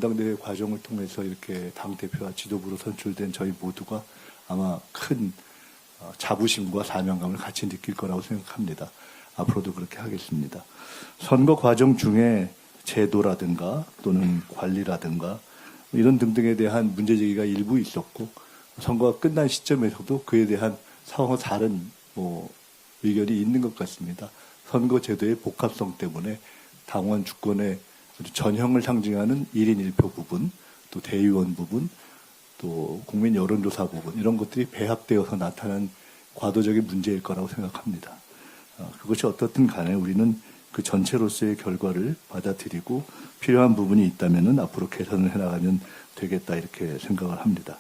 전당대회 과정을 통해서 이렇게 당대표와 지도부로 선출된 저희 모두가 아마 큰 자부심과 사명감을 같이 느낄 거라고 생각합니다. 앞으로도 그렇게 하겠습니다. 선거 과정 중에 제도라든가 또는 관리라든가 이런 등등에 대한 문제제기가 일부 있었고, 선거가 끝난 시점에서도 그에 대한 상황과 다른 의견이 있는 것 같습니다. 선거제도의 복합성 때문에 당원 주권의 전형을 상징하는 1인 1표 부분, 또 대의원 부분, 또 국민 여론조사 부분, 이런 것들이 배합되어서 나타난 과도적인 문제일 거라고 생각합니다. 그것이 어떻든 간에 우리는 그 전체로서의 결과를 받아들이고 필요한 부분이 있다면 앞으로 개선을 해나가면 되겠다, 이렇게 생각을 합니다.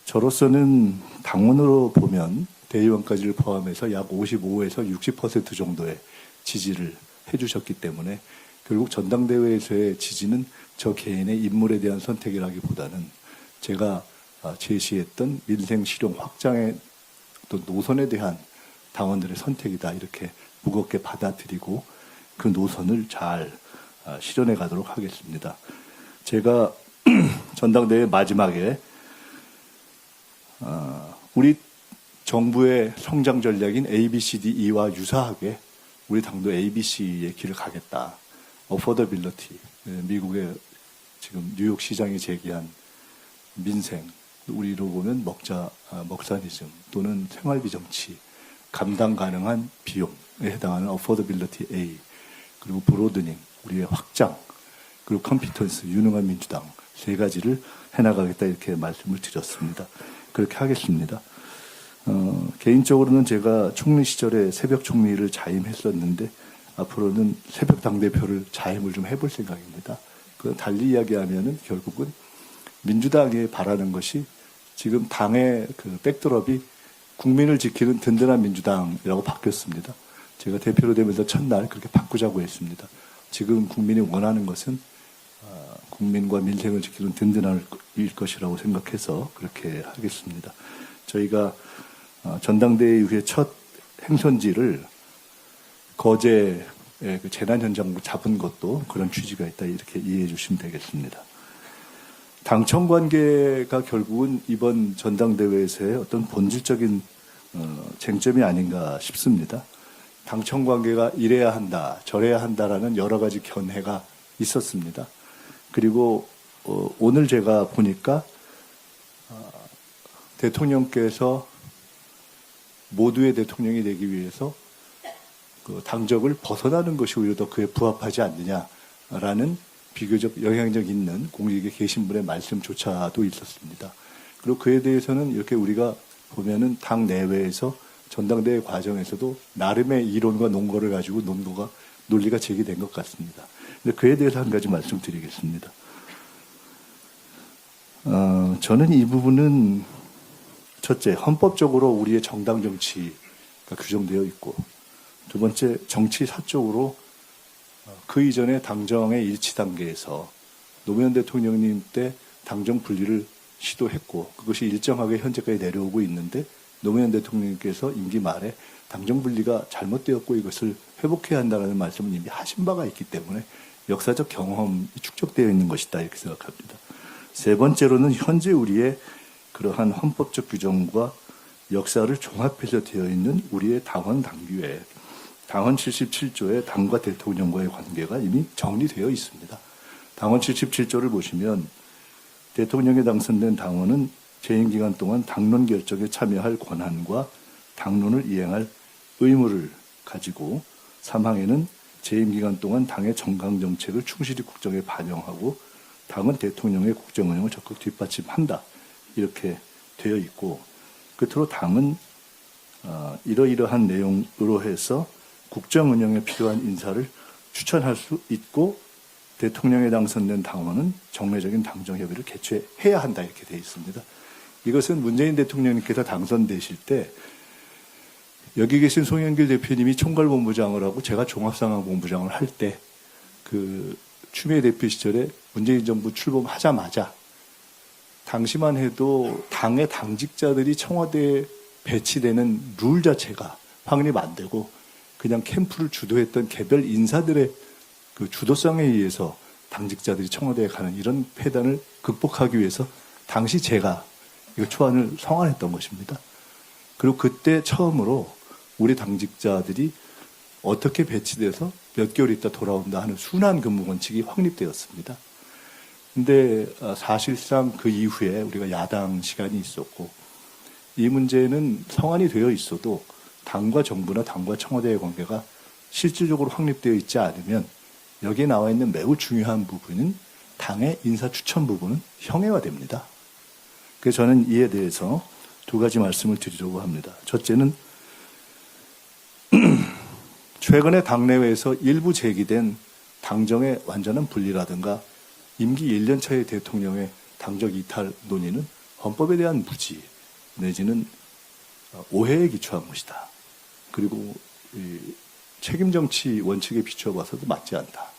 저로서는 당원으로 보면 대의원까지를 포함해서 약 55에서 60% 정도의 지지를 해주셨기 때문에 결국 전당대회에서의 지지는 저 개인의 인물에 대한 선택이라기보다는 제가 제시했던 민생 실용 확장의 또 노선에 대한 당원들의 선택이다, 이렇게 무겁게 받아들이고 그 노선을 잘 실현해 가도록 하겠습니다. 제가 전당대회 마지막에 우리 정부의 성장 전략인 ABCDE와 유사하게 우리 당도 ABC의 길을 가겠다. 어포더빌리티, 미국의 지금 뉴욕 시장이 제기한 민생, 우리로 보면 먹사니즘 또는 생활비 정치, 감당 가능한 비용에 해당하는 어포더빌리티 A, 그리고 브로드닝, 우리의 확장, 그리고 컴피턴스, 유능한 민주당, 세 가지를 해나가겠다, 이렇게 말씀을 드렸습니다. 그렇게 하겠습니다. 개인적으로는 제가 총리 시절에 새벽 총리를 자임했었는데 앞으로는 새벽 당대표를 자임을 좀 해볼 생각입니다. 그건 달리 이야기하면은 결국은 민주당이 바라는 것이 지금 당의 그 백드롭이 국민을 지키는 든든한 민주당이라고 바뀌었습니다. 제가 대표로 되면서 첫날 그렇게 바꾸자고 했습니다. 지금 국민이 원하는 것은 국민과 민생을 지키는 든든할 것이라고 생각해서 그렇게 하겠습니다. 저희가 전당대회 이후에 첫 행선지를 거제의 그 재난 현장으로 잡은 것도 그런 취지가 있다, 이렇게 이해해 주시면 되겠습니다. 당청 관계가 결국은 이번 전당대회에서의 어떤 본질적인 쟁점이 아닌가 싶습니다. 당청 관계가 이래야 한다, 저래야 한다라는 여러 가지 견해가 있었습니다. 그리고 오늘 제가 보니까 대통령께서 모두의 대통령이 되기 위해서 그 당적을 벗어나는 것이 오히려 더 그에 부합하지 않느냐라는 비교적 영향력 있는 공직에 계신 분의 말씀조차도 있었습니다. 그리고 그에 대해서는 이렇게 우리가 보면은 당 내외에서 전당대회 과정에서도 나름의 이론과 논거를 가지고 논리가 제기된 것 같습니다. 근데 그에 대해서 한 가지 말씀드리겠습니다. 저는 이 부분은 첫째, 헌법적으로 우리의 정당 정치가 규정되어 있고, 두 번째, 정치사적으로 그 이전에 당정의 일치 단계에서 노무현 대통령님 때 당정 분리를 시도했고 그것이 일정하게 현재까지 내려오고 있는데 노무현 대통령께서 임기 말에 당정 분리가 잘못되었고 이것을 회복해야 한다는 말씀을 이미 하신 바가 있기 때문에 역사적 경험이 축적되어 있는 것이다, 이렇게 생각합니다. 세 번째로는 현재 우리의 그러한 헌법적 규정과 역사를 종합해서 되어 있는 우리의 당헌 당규에 당헌 77조의 당과 대통령과의 관계가 이미 정리되어 있습니다. 당헌 77조를 보시면 대통령에 당선된 당원은 재임 기간 동안 당론 결정에 참여할 권한과 당론을 이행할 의무를 가지고, 사망에는 재임 기간 동안 당의 정강 정책을 충실히 국정에 반영하고 당은 대통령의 국정 운영을 적극 뒷받침한다, 이렇게 되어 있고, 끝으로 당은 이러이러한 내용으로 해서 국정 운영에 필요한 인사를 추천할 수 있고 대통령에 당선된 당원은 정례적인 당정협의를 개최해야 한다, 이렇게 되어 있습니다. 이것은 문재인 대통령님께서 당선되실 때 여기 계신 송영길 대표님이 총괄본부장을 하고 제가 종합상황본부장을 할 때 그 추미애 대표 시절에 문재인 정부 출범하자마자 당시만 해도 당의 당직자들이 청와대에 배치되는 룰 자체가 확립 안 되고 그냥 캠프를 주도했던 개별 인사들의 그 주도성에 의해서 당직자들이 청와대에 가는 이런 폐단을 극복하기 위해서 당시 제가 이 초안을 성안했던 것입니다. 그리고 그때 처음으로 우리 당직자들이 어떻게 배치돼서 몇 개월 있다 돌아온다 하는 순환 근무 원칙이 확립되었습니다. 근데 사실상 그 이후에 우리가 야당 시간이 있었고 이 문제는 성안이 되어 있어도 당과 정부나 당과 청와대의 관계가 실질적으로 확립되어 있지 않으면 여기에 나와 있는 매우 중요한 부분은 당의 인사 추천 부분은 형해화됩니다. 그래서 저는 이에 대해서 두 가지 말씀을 드리려고 합니다. 첫째는 최근에 당내외에서 일부 제기된 당정의 완전한 분리라든가 임기 1년 차의 대통령의 당적 이탈 논의는 헌법에 대한 무지 내지는 오해에 기초한 것이다. 그리고 책임 정치 원칙에 비추어봐서도 맞지 않다.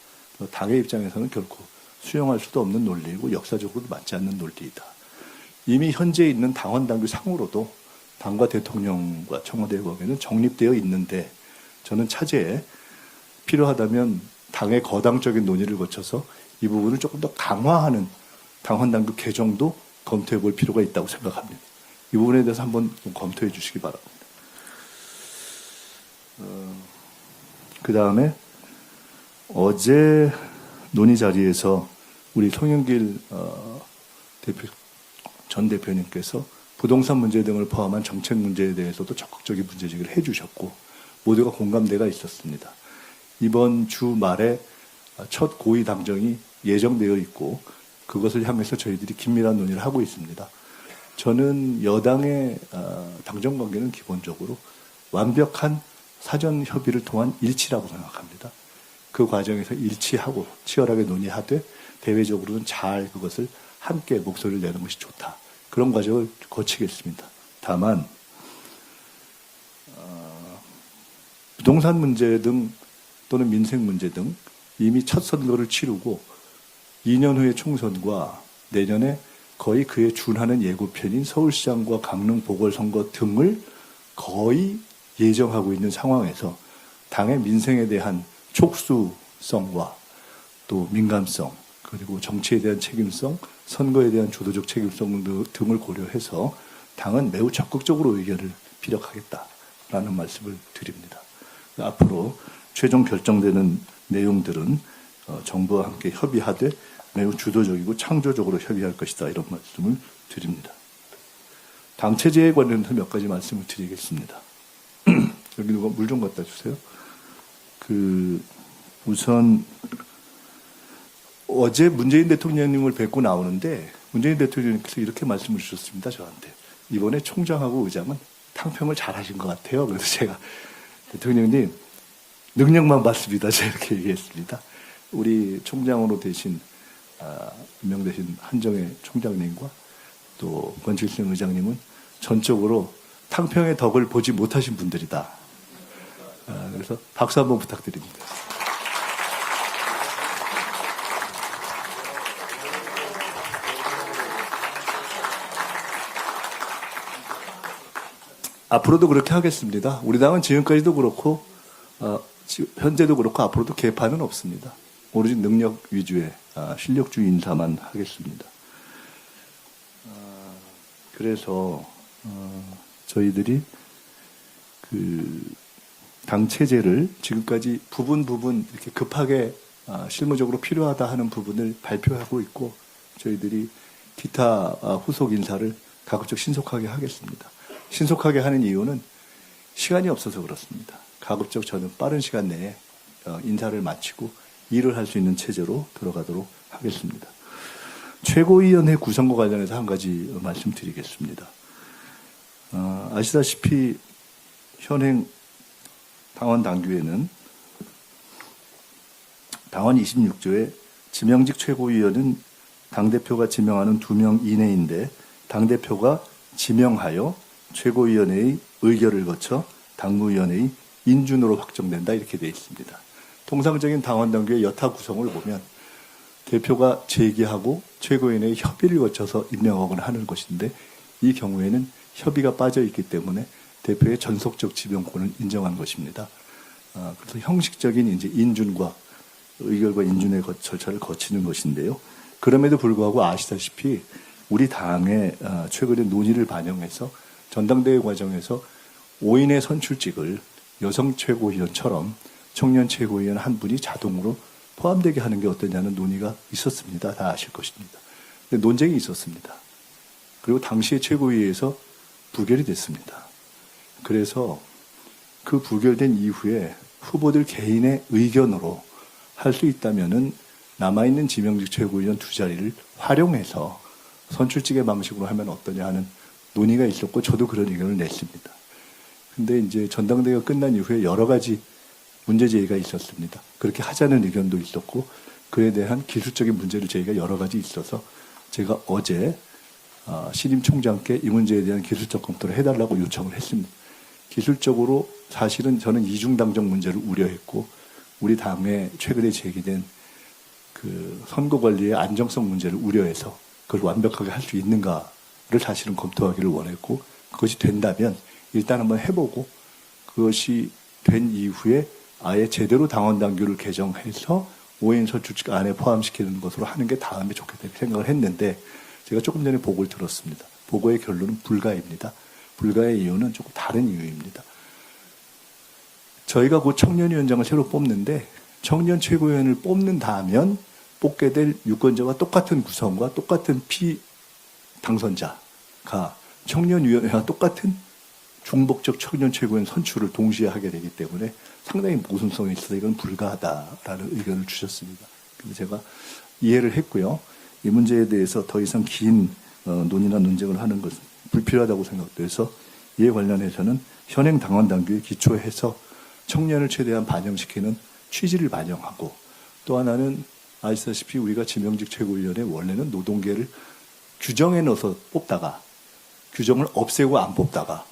당의 입장에서는 결코 수용할 수도 없는 논리이고 역사적으로도 맞지 않는 논리이다. 이미 현재 있는 당원 당규 상으로도 당과 대통령과 청와대의 관계는 정립되어 있는데 저는 차제에 필요하다면 당의 거당적인 논의를 거쳐서 이 부분을 조금 더 강화하는 당원 당규 개정도 검토해 볼 필요가 있다고 생각합니다. 이 부분에 대해서 한번 좀 검토해 주시기 바랍니다. 그 다음에 어제 논의 자리에서 우리 송영길 전 대표님께서 부동산 문제 등을 포함한 정책 문제에 대해서도 적극적인 문제제기를 해주셨고 모두가 공감대가 있었습니다. 이번 주 말에 첫 고위 당정이 예정되어 있고 그것을 향해서 저희들이 긴밀한 논의를 하고 있습니다. 저는 여당의 당정 관계는 기본적으로 완벽한 사전 협의를 통한 일치라고 생각합니다. 그 과정에서 일치하고 치열하게 논의하되 대외적으로는 잘 그것을 함께 목소리를 내는 것이 좋다. 그런 과정을 거치겠습니다. 다만 부동산 문제 등 또는 민생 문제 등 이미 첫 선거를 치르고 2년 후에 총선과 내년에 거의 그에 준하는 예고편인 서울시장과 강릉 보궐선거 등을 거의 예정하고 있는 상황에서 당의 민생에 대한 촉수성과 또 민감성 그리고 정치에 대한 책임성, 선거에 대한 주도적 책임성 등을 고려해서 당은 매우 적극적으로 의견을 피력하겠다라는 말씀을 드립니다. 앞으로 최종 결정되는 내용들은 정부와 함께 협의하되 매우 주도적이고 창조적으로 협의할 것이다 이런 말씀을 드립니다. 당체제에 관련해서 몇 가지 말씀을 드리겠습니다. 여기 누가 물 좀 갖다 주세요. 우선 어제 문재인 대통령님을 뵙고 나오는데 문재인 대통령님께서 이렇게 말씀을 주셨습니다. 저한테. 이번에 총장하고 의장은 탕평을 잘 하신 것 같아요. 그래서 제가 대통령님 능력만 봤습니다. 제가 이렇게 얘기했습니다. 우리 총장으로 임명되신 한정혜 총장님과 또 권칠성 의장님은 전적으로 탕평의 덕을 보지 못하신 분들이다. 그래서 박수 한번 부탁드립니다. 앞으로도 그렇게 하겠습니다. 우리 당은 지금까지도 그렇고 현재도 그렇고 앞으로도 개판은 없습니다. 오로지 능력 위주의 실력주의 인사만 하겠습니다. 그래서 저희들이 당 체제를 지금까지 부분 이렇게 급하게 실무적으로 필요하다 하는 부분을 발표하고 있고 저희들이 기타 후속 인사를 가급적 신속하게 하겠습니다. 신속하게 하는 이유는 시간이 없어서 그렇습니다. 가급적 저는 빠른 시간 내에 인사를 마치고 일을 할 수 있는 체제로 들어가도록 하겠습니다. 최고위원회 구성과 관련해서 한 가지 말씀드리겠습니다. 아시다시피 현행 당원 당규에는 당원 26조에 지명직 최고위원은 당대표가 지명하는 2명 이내인데 당대표가 지명하여 최고위원회의 의결을 거쳐 당무위원회의 인준으로 확정된다 이렇게 되어 있습니다. 통상적인 당원 당규의 여타 구성을 보면 대표가 제기하고 최고위원회의 협의를 거쳐서 임명하거나 하는 것인데 이 경우에는 협의가 빠져 있기 때문에 대표의 전속적 지명권을 인정한 것입니다. 그래서 형식적인 이제 인준과 의결과 인준의 절차를 거치는 것인데요. 그럼에도 불구하고 아시다시피 우리 당의 최근에 논의를 반영해서 전당대회 과정에서 5인의 선출직을 여성 최고위원처럼 청년 최고위원 한 분이 자동으로 포함되게 하는 게 어떠냐는 논의가 있었습니다. 다 아실 것입니다. 근데 논쟁이 있었습니다. 그리고 당시에 최고위에서 부결이 됐습니다. 그래서 그 부결된 이후에 후보들 개인의 의견으로 할 수 있다면은 남아있는 지명직 최고위원 2자리를 활용해서 선출직의 방식으로 하면 어떠냐 하는 논의가 있었고 저도 그런 의견을 냈습니다. 근데 이제 전당대회가 끝난 이후에 여러 가지 문제 제기가 있었습니다. 그렇게 하자는 의견도 있었고 그에 대한 기술적인 문제를 제기가 여러 가지 있어서 제가 어제 신임 총장께 이 문제에 대한 기술적 검토를 해달라고 요청을 했습니다. 기술적으로 사실은 저는 이중당정 문제를 우려했고 우리 당에 최근에 제기된 그 선거 관리의 안정성 문제를 우려해서 그걸 완벽하게 할 수 있는가를 사실은 검토하기를 원했고 그것이 된다면 일단 한번 해보고 그것이 된 이후에 아예 제대로 당원 당규를 개정해서 5인 선출직 안에 포함시키는 것으로 하는 게 다음에 좋겠다 생각을 했는데 제가 조금 전에 보고를 들었습니다. 보고의 결론은 불가입니다. 불가의 이유는 조금 다른 이유입니다. 저희가 곧 청년위원장을 새로 뽑는데 청년 최고위원을 뽑는다면 뽑게 될 유권자와 똑같은 구성과 똑같은 피당선자가 청년위원회와 똑같은 중복적 청년 최고위원 선출을 동시에 하게 되기 때문에 상당히 모순성이 있어서 이건 불가하다라는 의견을 주셨습니다. 그래서 제가 이해를 했고요. 이 문제에 대해서 더 이상 긴 논의나 논쟁을 하는 것은 불필요하다고 생각돼서 이에 관련해서는 현행 당원 당규에 기초해서 청년을 최대한 반영시키는 취지를 반영하고 또 하나는 아시다시피 우리가 지명직 최고위원회 원래는 노동계를 규정에 넣어서 뽑다가 규정을 없애고 안 뽑다가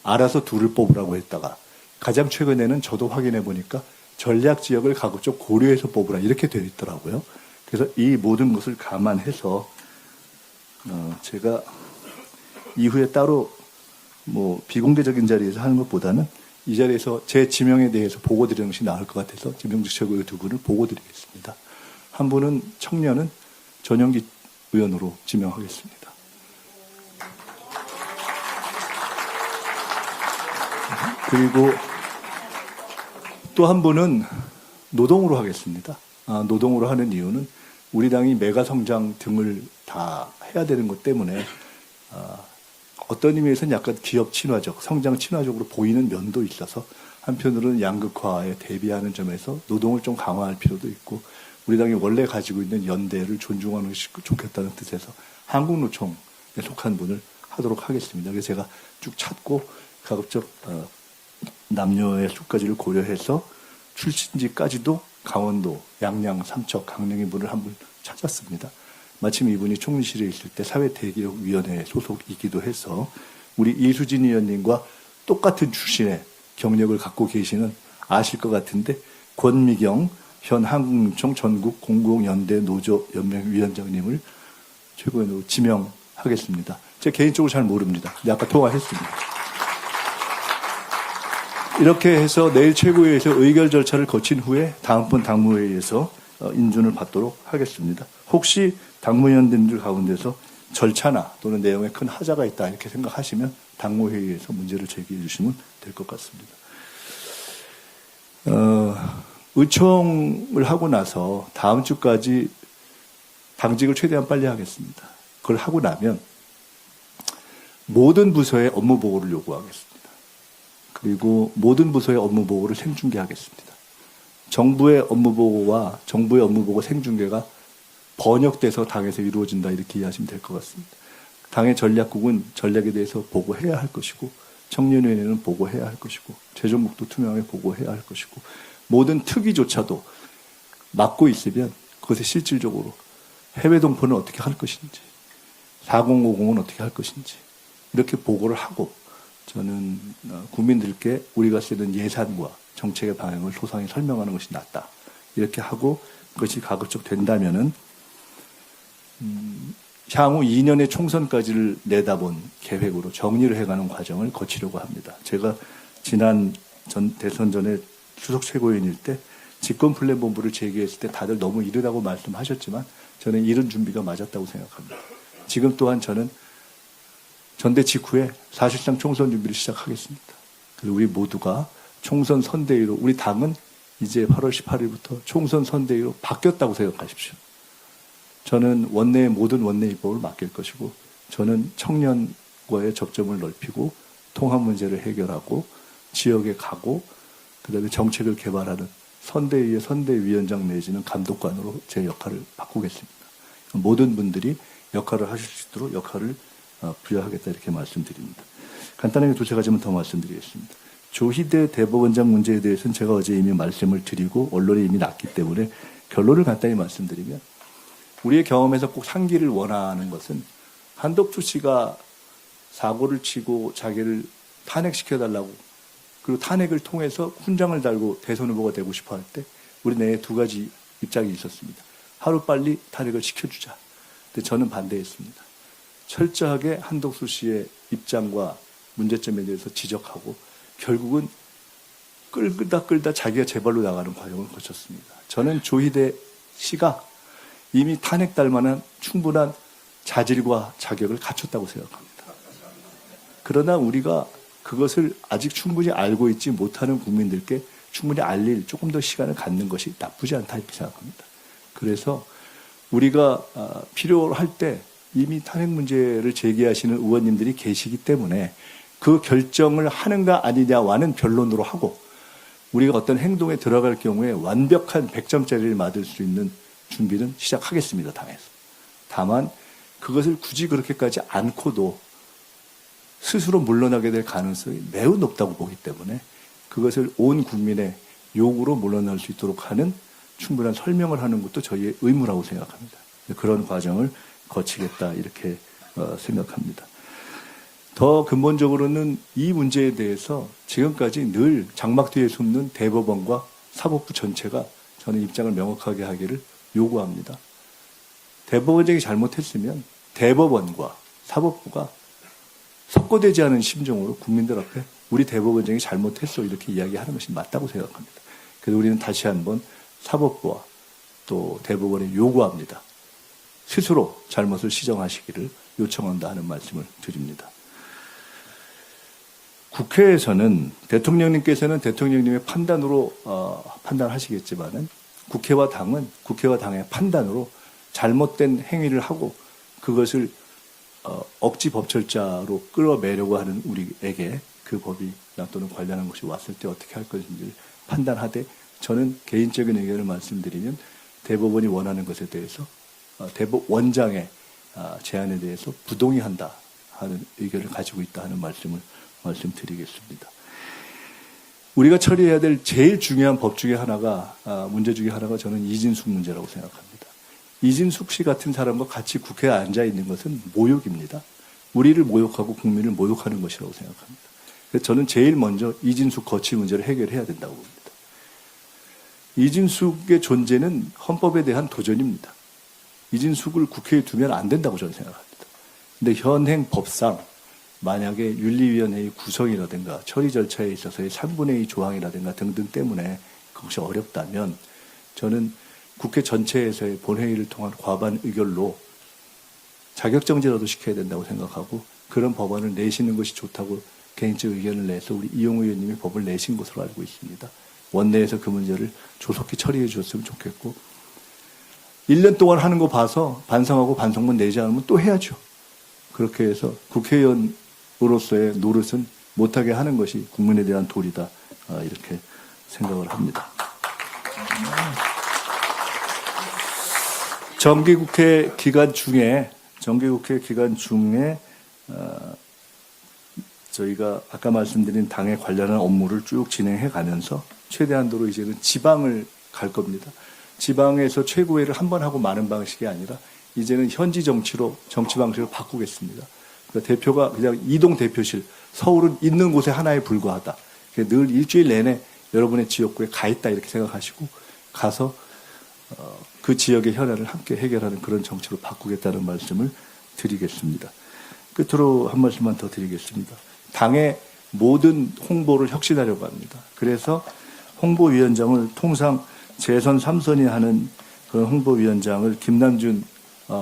알아서 둘을 뽑으라고 했다가 가장 최근에는 저도 확인해 보니까 전략 지역을 가급적 고려해서 뽑으라 이렇게 되어 있더라고요. 그래서 이 모든 것을 감안해서 제가 이후에 따로 뭐 비공개적인 자리에서 하는 것보다는 이 자리에서 제 지명에 대해서 보고 드리는 것이 나을 것 같아서 지명직 최고위 2분을 보고 드리겠습니다. 한 분은 청년은 전영기 의원으로 지명하겠습니다. 그리고 또 한 분은 노동으로 하겠습니다. 노동으로 하는 이유는 우리 당이 메가 성장 등을 다 해야 되는 것 때문에 어떤 의미에서는 약간 기업 친화적, 성장 친화적으로 보이는 면도 있어서 한편으로는 양극화에 대비하는 점에서 노동을 좀 강화할 필요도 있고 우리 당이 원래 가지고 있는 연대를 존중하는 것이 좋겠다는 뜻에서 한국노총에 속한 분을 하도록 하겠습니다. 그래서 제가 쭉 찾고 가급적 남녀의 수까지를 고려해서 출신지까지도 강원도, 양양, 삼척, 강릉의 분을 한 분 찾았습니다. 마침 이분이 총리실에 있을 때 사회대기업위원회 소속이기도 해서 우리 이수진 의원님과 똑같은 출신의 경력을 갖고 계시는 아실 것 같은데 권미경 현 한국노총 전국 공공연대 노조연맹 위원장님을 최고위원으로 지명하겠습니다. 제가 개인적으로 잘 모릅니다. 근데 아까 통화했습니다. 이렇게 해서 내일 최고위에서 의결 절차를 거친 후에 다음번 당무회의에서 인준을 받도록 하겠습니다. 혹시 당무위원님들 가운데서 절차나 또는 내용에 큰 하자가 있다 이렇게 생각하시면 당무회의에서 문제를 제기해 주시면 될 것 같습니다. 의총을 하고 나서 다음 주까지 당직을 최대한 빨리 하겠습니다. 그걸 하고 나면 모든 부서의 업무 보고를 요구하겠습니다. 그리고 모든 부서의 업무 보고를 생중계하겠습니다. 정부의 업무 보고와 정부의 업무 보고 생중계가 번역돼서 당에서 이루어진다 이렇게 이해하시면 될 것 같습니다. 당의 전략국은 전략에 대해서 보고해야 할 것이고 청년위원회는 보고해야 할 것이고 재정국도 투명하게 보고해야 할 것이고 모든 특위조차도 맡고 있으면 그것에 실질적으로 해외 동포는 어떻게 할 것인지 4050은 어떻게 할 것인지 이렇게 보고를 하고 저는 국민들께 우리가 쓰는 예산과 정책의 방향을 소상히 설명하는 것이 낫다. 이렇게 하고 그것이 가급적 된다면은 향후 2년의 총선까지를 내다본 계획으로 정리를 해가는 과정을 거치려고 합니다. 제가 지난 대선 전에 수석 최고위원일 때 집권플랜본부를 제기했을 때 다들 너무 이르다고 말씀하셨지만 저는 이른 준비가 맞았다고 생각합니다. 지금 또한 저는 전대 직후에 사실상 총선 준비를 시작하겠습니다. 그리고 우리 모두가 총선 선대위로, 우리 당은 이제 8월 18일부터 총선 선대위로 바뀌었다고 생각하십시오. 저는 원내의 모든 원내 입법을 맡길 것이고, 저는 청년과의 접점을 넓히고 통합 문제를 해결하고 지역에 가고 그다음에 정책을 개발하는 선대위의 선대위원장 내지는 감독관으로 제 역할을 바꾸겠습니다. 모든 분들이 역할을 하실 수 있도록 역할을 부여하겠다 이렇게 말씀드립니다. 간단하게 두세 가지만 더 말씀드리겠습니다. 조희대 대법원장 문제에 대해서는 제가 어제 이미 말씀을 드리고 언론에 이미 났기 때문에 결론을 간단히 말씀드리면, 우리의 경험에서 꼭 상기를 원하는 것은 한덕수 씨가 사고를 치고 자기를 탄핵시켜달라고, 그리고 탄핵을 통해서 훈장을 달고 대선 후보가 되고 싶어 할 때 우리 내에 두 가지 입장이 있었습니다. 하루빨리 탄핵을 시켜주자. 근데 저는 반대했습니다. 철저하게 한덕수 씨의 입장과 문제점에 대해서 지적하고 결국은 끌다 자기가 재발로 나가는 과정을 거쳤습니다. 저는 조희대 씨가 이미 탄핵될 만한 충분한 자질과 자격을 갖췄다고 생각합니다. 그러나 우리가 그것을 아직 충분히 알고 있지 못하는 국민들께 충분히 알릴 조금 더 시간을 갖는 것이 나쁘지 않다 이렇게 생각합니다. 그래서 우리가 필요할 때 이미 탄핵 문제를 제기하시는 의원님들이 계시기 때문에 그 결정을 하는가 아니냐와는 변론으로 하고, 우리가 어떤 행동에 들어갈 경우에 완벽한 100점짜리를 맞을 수 있는 준비는 시작하겠습니다, 당에서. 다만 그것을 굳이 그렇게까지 않고도 스스로 물러나게 될 가능성이 매우 높다고 보기 때문에 그것을 온 국민의 요구로 물러날 수 있도록 하는 충분한 설명을 하는 것도 저희의 의무라고 생각합니다. 그런 과정을 거치겠다 이렇게 생각합니다. 더 근본적으로는 이 문제에 대해서 지금까지 늘 장막 뒤에 숨는 대법원과 사법부 전체가 저는 입장을 명확하게 하기를 요구합니다. 대법원장이 잘못했으면 대법원과 사법부가 석고되지 않은 심정으로 국민들 앞에 우리 대법원장이 잘못했어 이렇게 이야기하는 것이 맞다고 생각합니다. 그래서 우리는 다시 한번 사법부와 또 대법원에 요구합니다. 스스로 잘못을 시정하시기를 요청한다 하는 말씀을 드립니다. 국회에서는 대통령님께서는 대통령님의 판단으로 판단하시겠지만은 국회와 당의 판단으로 잘못된 행위를 하고 그것을 억지 법철자로 끌어매려고 하는 우리에게 그 법이나 또는 관련한 것이 왔을 때 어떻게 할 것인지를 판단하되, 저는 개인적인 의견을 말씀드리면 대법원이 원하는 것에 대해서 대법원장의 제안에 대해서 부동의한다 하는 의견을 가지고 있다 하는 말씀드리겠습니다. 우리가 처리해야 될 제일 중요한 법 중에 하나가, 문제 중에 하나가 저는 이진숙 문제라고 생각합니다. 이진숙 씨 같은 사람과 같이 국회에 앉아 있는 것은 모욕입니다. 우리를 모욕하고 국민을 모욕하는 것이라고 생각합니다. 그래서 저는 제일 먼저 이진숙 거취 문제를 해결해야 된다고 봅니다. 이진숙의 존재는 헌법에 대한 도전입니다. 이진숙을 국회에 두면 안 된다고 저는 생각합니다. 근데 현행 법상 만약에 윤리위원회의 구성이라든가 처리 절차에 있어서의 3분의 2 조항이라든가 등등 때문에 그것이 어렵다면 저는 국회 전체에서의 본회의를 통한 과반 의결로 자격정지라도 시켜야 된다고 생각하고, 그런 법안을 내시는 것이 좋다고 개인적 의견을 내서 우리 이용우 의원님이 법을 내신 것으로 알고 있습니다. 원내에서 그 문제를 조속히 처리해 주셨으면 좋겠고, 1년 동안 하는 거 봐서 반성하고 반성문 내지 않으면 또 해야죠. 그렇게 해서 국회의원으로서의 노릇은 못하게 하는 것이 국민에 대한 도리다 이렇게 생각을 합니다. 정기국회 기간 중에 저희가 아까 말씀드린 당에 관련한 업무를 쭉 진행해 가면서 최대한도로 이제는 지방을 갈 겁니다. 지방에서 최고회를 한 번 하고 마는 방식이 아니라 이제는 현지 정치 방식으로 바꾸겠습니다. 그러니까 대표가 그냥 이동 대표실, 서울은 있는 곳에 하나에 불과하다. 늘 일주일 내내 여러분의 지역구에 가 있다 이렇게 생각하시고 가서 그 지역의 현안을 함께 해결하는 그런 정치로 바꾸겠다는 말씀을 드리겠습니다. 끝으로 한 말씀만 더 드리겠습니다. 당의 모든 홍보를 혁신하려고 합니다. 그래서 홍보위원장을 통상 재선 3선이 하는 그런 홍보위원장을 김남준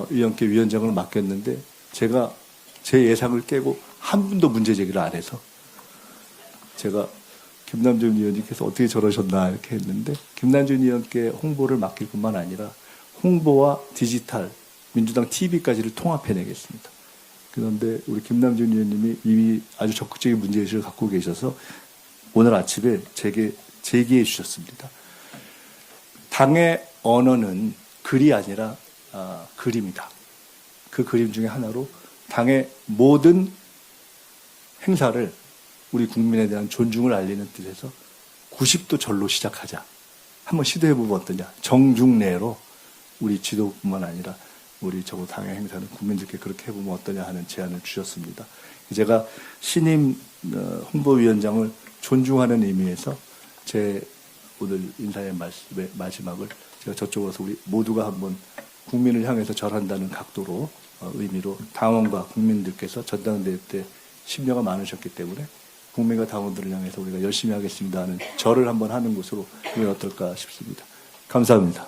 의원께 위원장을 맡겼는데 제가 제 예상을 깨고 한 분도 문제 제기를 안 해서 제가 김남준 의원님께서 어떻게 저러셨나 이렇게 했는데 김남준 의원께 홍보를 맡길 뿐만 아니라 홍보와 디지털, 민주당 TV까지를 통합해내겠습니다. 그런데 우리 김남준 의원님이 이미 아주 적극적인 문제의식을 갖고 계셔서 오늘 아침에 제게 제기해 주셨습니다. 당의 언어는 글이 아니라 그림이다. 그 그림 중에 하나로 당의 모든 행사를 우리 국민에 대한 존중을 알리는 뜻에서 90도 절로 시작하자. 한번 시도해보면 어떠냐. 정중례로 우리 지도뿐만 아니라 우리 저거 당의 행사는 국민들께 그렇게 해보면 어떠냐 하는 제안을 주셨습니다. 제가 신임 홍보위원장을 존중하는 의미에서 제 오늘 인사의 말씀의 마지막을 제가 저쪽으로서 우리 모두가 한번 국민을 향해서 절한다는 각도로 의미로 당원과 국민들께서 전당대회 때 심려가 많으셨기 때문에 국민과 당원들을 향해서 우리가 열심히 하겠습니다 하는 절을 한번 하는 것으로 이건 어떨까 싶습니다. 감사합니다.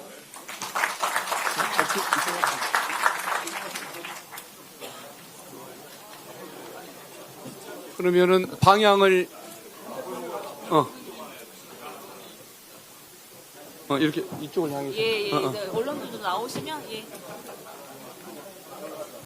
그러면은 방향을 이렇게 이쪽을 향해서 예, 네, 언론들도 나오시면 예.